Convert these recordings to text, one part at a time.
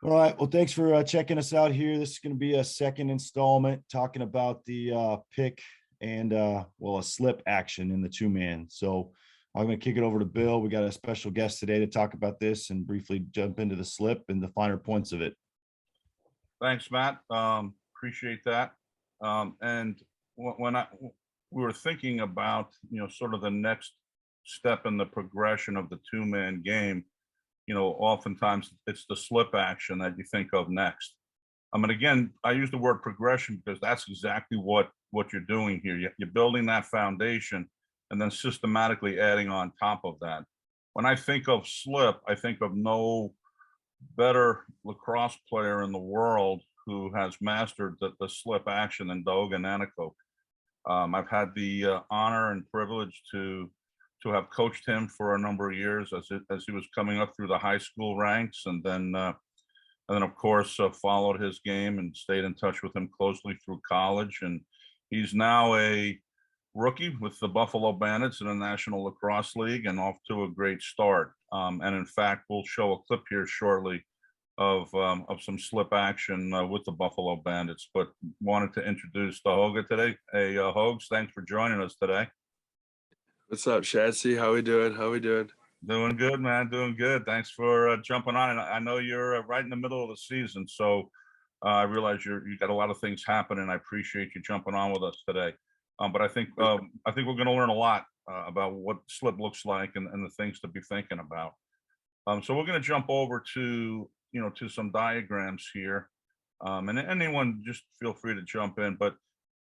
All right. Well, thanks for checking us out here. This is going to be a second installment talking about the pick and a slip action in the two man. So I'm going to kick it over to Bill. We got a special guest today to talk about this and briefly jump into the slip and the finer points of it. Thanks, Matt. Appreciate that. And when we were thinking about, sort of the next step in the progression of the two-man game, oftentimes it's the slip action that you think of next. I mean, again, I use the word progression because that's exactly what you're doing here. You're building that foundation and then systematically adding on top of that. When I think of slip, I think of no better lacrosse player in the world who has mastered the slip action than Doga Nanako. I've had the honor and privilege to have coached him for a number of years as he was coming up through the high school ranks, and then of course followed his game and stayed in touch with him closely through college. And he's now a rookie with the Buffalo Bandits in the National Lacrosse League and off to a great start. And in fact, we'll show a clip here shortly of some slip action with the Buffalo Bandits. But wanted to introduce the Hoga today. Hey, Hogs, thanks for joining us today. What's up, Shadsy? How we doing? How we doing? Doing good, man. Doing good. Thanks for jumping on. And I know you're right in the middle of the season, so I realize you got a lot of things happening. I appreciate you jumping on with us today. But I think we're going to learn a lot about what slip looks like and the things to be thinking about. So we're going to jump over to to some diagrams here, and anyone just feel free to jump in. But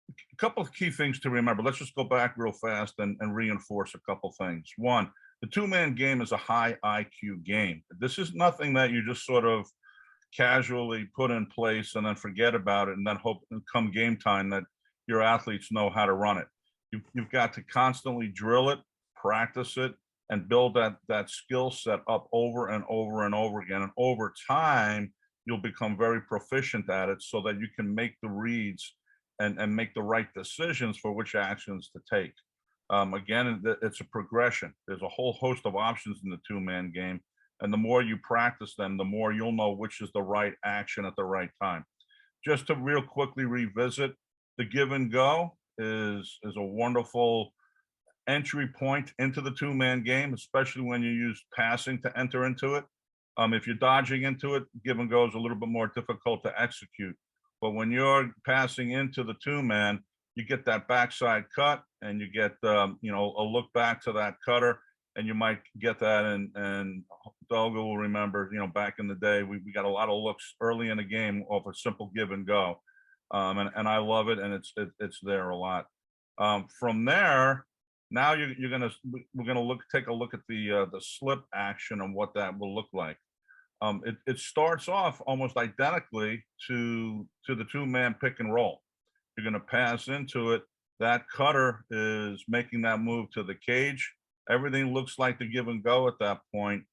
a couple of key things to remember. Let's just go back real fast and reinforce a couple things. One, the two-man game is a high IQ game. This is nothing that you just sort of casually put in place and then forget about it and then hope come game time that your athletes know how to run it. You've got to constantly drill it, practice it, and build that skill set up over and over and over again. And over time, you'll become very proficient at it so that you can make the reads and make the right decisions for which actions to take. Again, it's a progression. There's a whole host of options in the two-man game. And the more you practice them, the more you'll know which is the right action at the right time. Just to real quickly revisit, the give and go is a wonderful entry point into the two-man game, especially when you use passing to enter into it. If you're dodging into it, give and go is a little bit more difficult to execute. But when you're passing into the two-man, you get that backside cut and you get a look back to that cutter, and you might get that. And Dolga will remember, back in the day, we got a lot of looks early in the game off a simple give and go, and I love it, and it's there a lot. From there, now we're gonna take a look at the slip action and what that will look like. It starts off almost identically to the two-man pick and roll. You're going to pass into it. That cutter is making that move to the cage. Everything looks like the give and go at that point.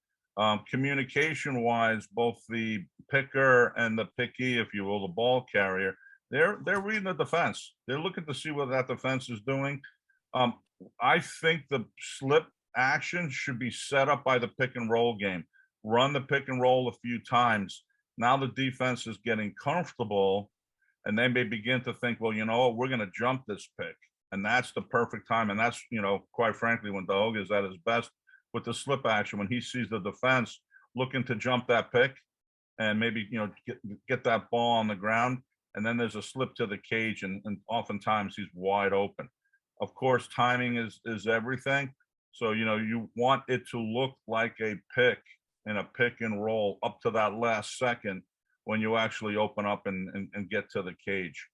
Communication-wise, both the picker and the pickee, if you will, the ball carrier, they're reading the defense. They're looking to see what that defense is doing. I think the slip action should be set up by the pick and roll game. Run the pick and roll a few times. Now the defense is getting comfortable, and they may begin to think, well, we're going to jump this pick, and that's the perfect time. And that's, quite frankly, when Doga is at his best with the slip action, when he sees the defense looking to jump that pick and maybe, get that ball on the ground, and then there's a slip to the cage, and oftentimes he's wide open. Of course, timing is everything. So, you want it to look like a pick in a pick and roll up to that last second when you actually open up and get to the cage.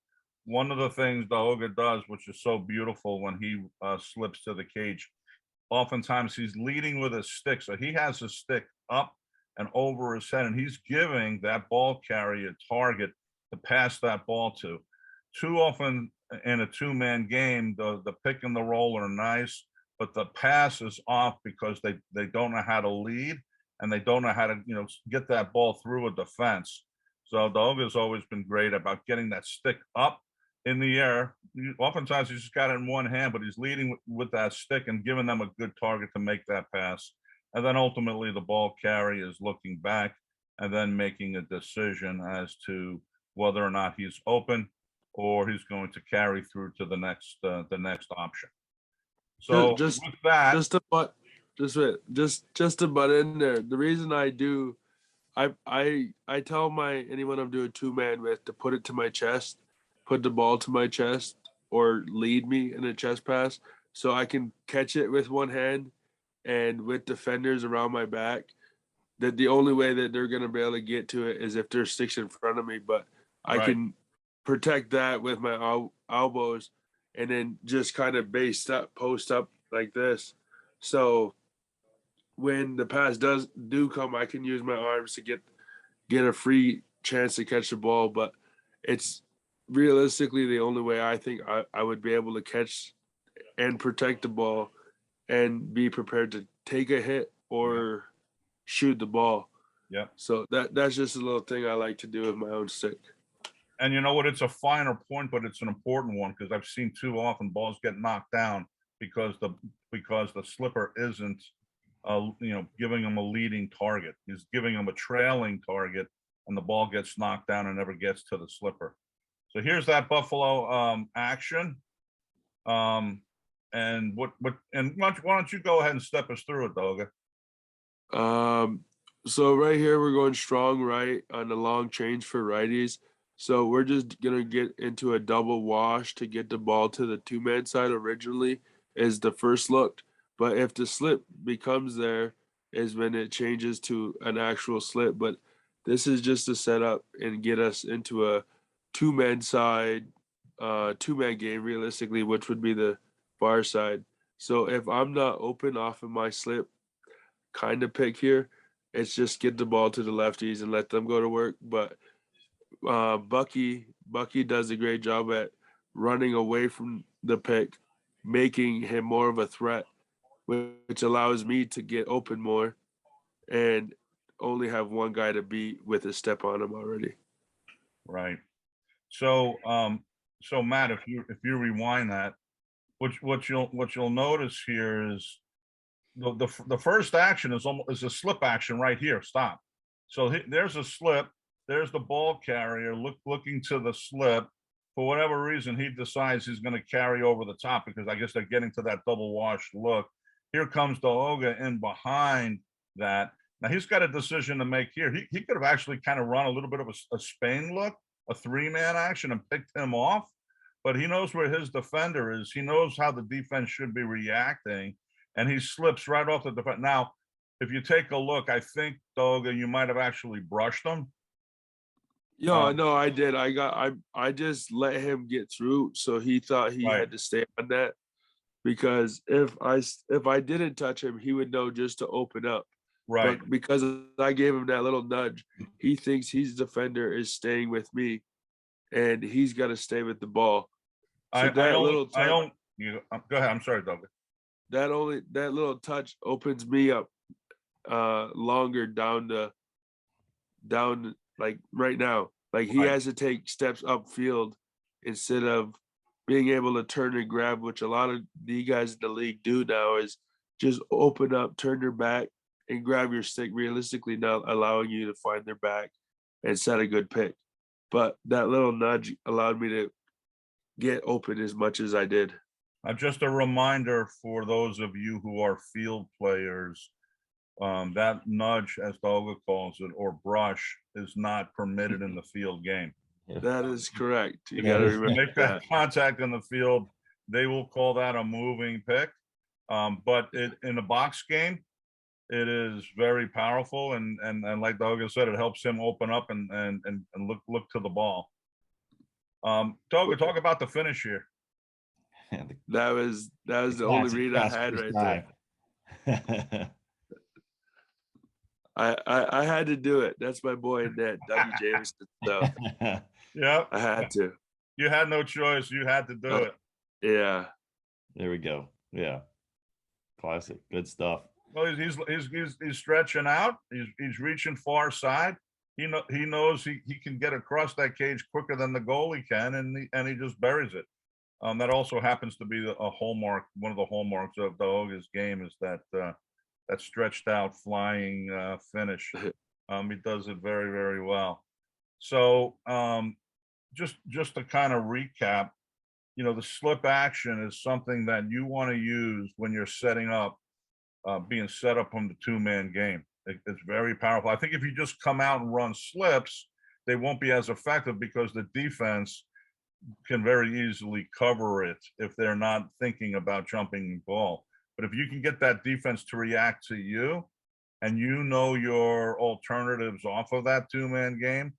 One of the things Doga does, which is so beautiful when he slips to the cage, oftentimes he's leading with his stick. So he has his stick up and over his head, and he's giving that ball carrier a target to pass that ball to. Too often in a two-man game, the pick and the roll are nice, but the pass is off because they don't know how to lead, and they don't know how to, get that ball through a defense. So Doga has always been great about getting that stick up in the air. Oftentimes he's just got it in one hand, but he's leading with that stick and giving them a good target to make that pass. And then ultimately the ball carrier is looking back and then making a decision as to whether or not he's open or he's going to carry through to the next option. So Just with that, just to butt just wait, just to butt in there. The reason I do I tell anyone I'm doing two-man with to put it to my chest, put the ball to my chest, or lead me in a chest pass so I can catch it with one hand and with defenders around my back. That the only way that they're gonna be able to get to it is if there's sticks in front of me, but I right, can protect that with my elbows and then just kind of post up like this. So when the pass do come, I can use my arms to get a free chance to catch the ball. But it's realistically the only way I think I would be able to catch and protect the ball and be prepared to take a hit or shoot the ball. yeah. So that's just a little thing I like to do with my own stick. And you know what? It's a finer point, but it's an important one because I've seen too often balls get knocked down because the slipper isn't, giving them a leading target. He's giving them a trailing target, and the ball gets knocked down and never gets to the slipper. So here's that Buffalo action. And why don't you go ahead and step us through it, Doga? So right here we're going strong right on the long change for righties. So we're just gonna get into a double wash to get the ball to the two-man side originally is the first look. But if the slip becomes there is when it changes to an actual slip. But this is just to set up and get us into a two-man side, two-man game realistically, which would be the far side. So if I'm not open off of my slip kind of pick here, it's just get the ball to the lefties and let them go to work. But Bucky does a great job at running away from the pick, making him more of a threat, which allows me to get open more and only have one guy to beat with a step on him already. Right. So, so Matt, if you rewind that, what you'll notice here is the first action is a slip action right here. Stop. So there's a slip. There's the ball carrier looking to the slip. For whatever reason, he decides he's going to carry over the top because I guess they're getting to that double wash look. Here comes Doga in behind that. Now he's got a decision to make here. He could have actually kind of run a little bit of a Spain look, a three-man action, and picked him off. But he knows where his defender is. He knows how the defense should be reacting, and he slips right off the defense. Now, if you take a look, I think, Doga, you might have actually brushed him. Yeah, no, I did. I just let him get through, so he thought he Right. had to stay on that because if I didn't touch him, he would know just to open up. Right. But because I gave him that little nudge, he thinks his defender is staying with me, and he's got to stay with the ball. So Go ahead. I'm sorry, Doga. That little touch opens me up longer down like right now. Like he Right. has to take steps upfield instead of being able to turn and grab, which a lot of the guys in the league do now is just open up, turn your back, and grab your stick, realistically not allowing you to find their back and set a good pick. But that little nudge allowed me to get open as much as I did. Just a reminder for those of you who are field players, that nudge, as Doga calls it, or brush, is not permitted in the field game. That is correct. You If got to you remember make that that. contact in the field, they will call that a moving pick. But in a box game, it is very powerful, and like Doga said, it helps him open up and look to the ball. Doga, talk about the finish here. That was the only read I had right there. I had to do it. That's my boy Ned, Dougie Jameson. So Yeah, I had to. you had no choice. You had to do it. Yeah. There we go. Yeah. Classic. Good stuff. Well, he's stretching out. He's reaching far side. He knows he can get across that cage quicker than the goalie can, and he just buries it. That also happens to be a hallmark. One of the hallmarks of Doga's game is that that stretched out flying finish. He does it very, very well. So just to kind of recap, the slip action is something that you want to use when you're setting up, being set up on the two-man game. It's very powerful. I think if you just come out and run slips, they won't be as effective because the defense can very easily cover it if they're not thinking about jumping the ball. But if you can get that defense to react to you and your alternatives off of that two-man game,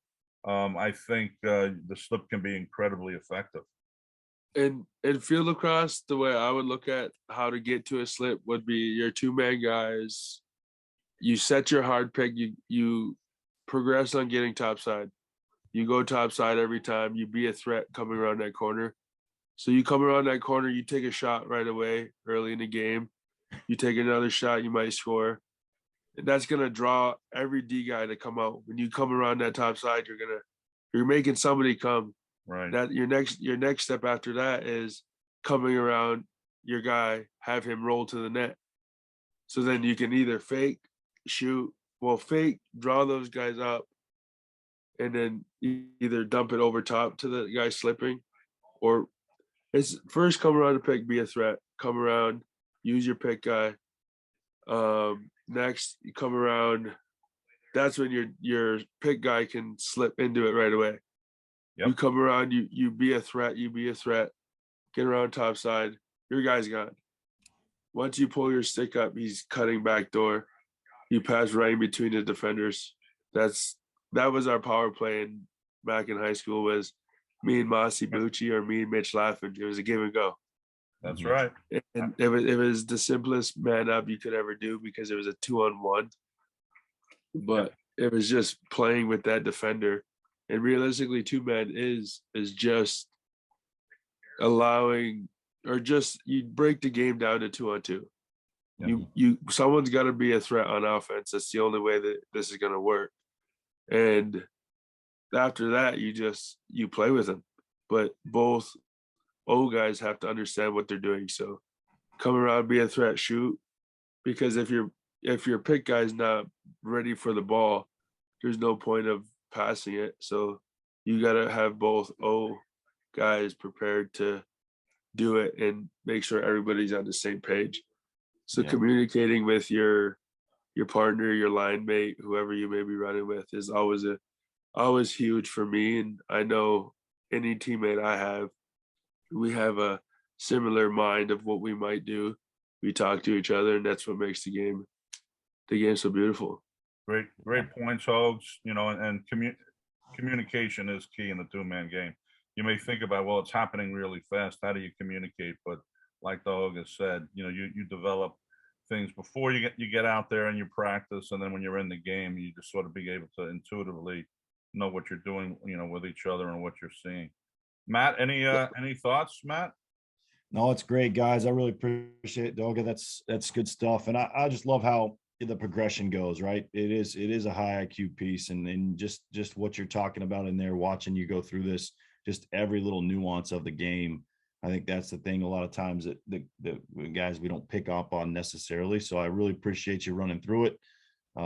I think the slip can be incredibly effective. In field lacrosse, the way I would look at how to get to a slip would be your two-man guys. You set your hard pick. You progress on getting topside. You go topside every time. You be a threat coming around that corner. So you come around that corner, you take a shot right away early in the game. You take another shot, you might score. And that's gonna draw every D guy to come out. When you come around that top side, you're making somebody come. Right. That your next step after that is coming around your guy, have him roll to the net. So then you can either fake, shoot, fake, draw those guys up, and then either dump it over top to the guy slipping, or it's first come around to pick, be a threat, come around, use your pick guy. Next you come around, that's when your pick guy can slip into it right away. Yep. You come around, you be a threat, get around top side, your guy's gone. Once you pull your stick up, he's cutting back door. You pass right in between the defenders. That was our power play back in high school, was me and Mossy Bucci or me and Mitch laughing. It was a give and go. That's right. And it was the simplest man up you could ever do because it was a 2-on-1. But it was just playing with that defender. And realistically, two-man is just allowing, or just you break the game down to 2-on-2. Yeah. Someone's got to be a threat on offense. That's the only way that this is going to work. And after that, you play with them. But both O guys have to understand what they're doing. So come around, be a threat, shoot. Because if your pick guy's not ready for the ball, there's no point of passing it. So you got to have both O guys prepared to do it and make sure everybody's on the same page. So communicating with your partner, your line mate, whoever you may be running with, is always huge for me. And I know any teammate I have, we have a similar mind of what we might do. We talk to each other, and that's what makes the game so beautiful. Great points, Hogs. And communication is key in the two-man game. You may think about, well, it's happening really fast. How do you communicate? But like the Hog has said, you develop things before you get out there and you practice, and then when you're in the game, you just sort of be able to intuitively know what you're doing, with each other and what you're seeing. Matt, any thoughts, Matt? No, it's great, guys. I really appreciate it, Doga. That's good stuff. And I just love how the progression goes, right? It is a high IQ piece, and just what you're talking about in there, watching you go through this, just every little nuance of the game. I think that's the thing a lot of times that the guys, we don't pick up on necessarily. So I really appreciate you running through it.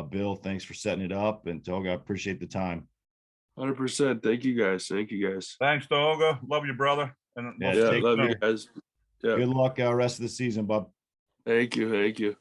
Bill, thanks for setting it up. And Toga, I appreciate the time. 100%. Thank you guys. Thanks, Toga. Love you, brother. And love you guys. Yeah. Good luck rest of the season, bub. Thank you.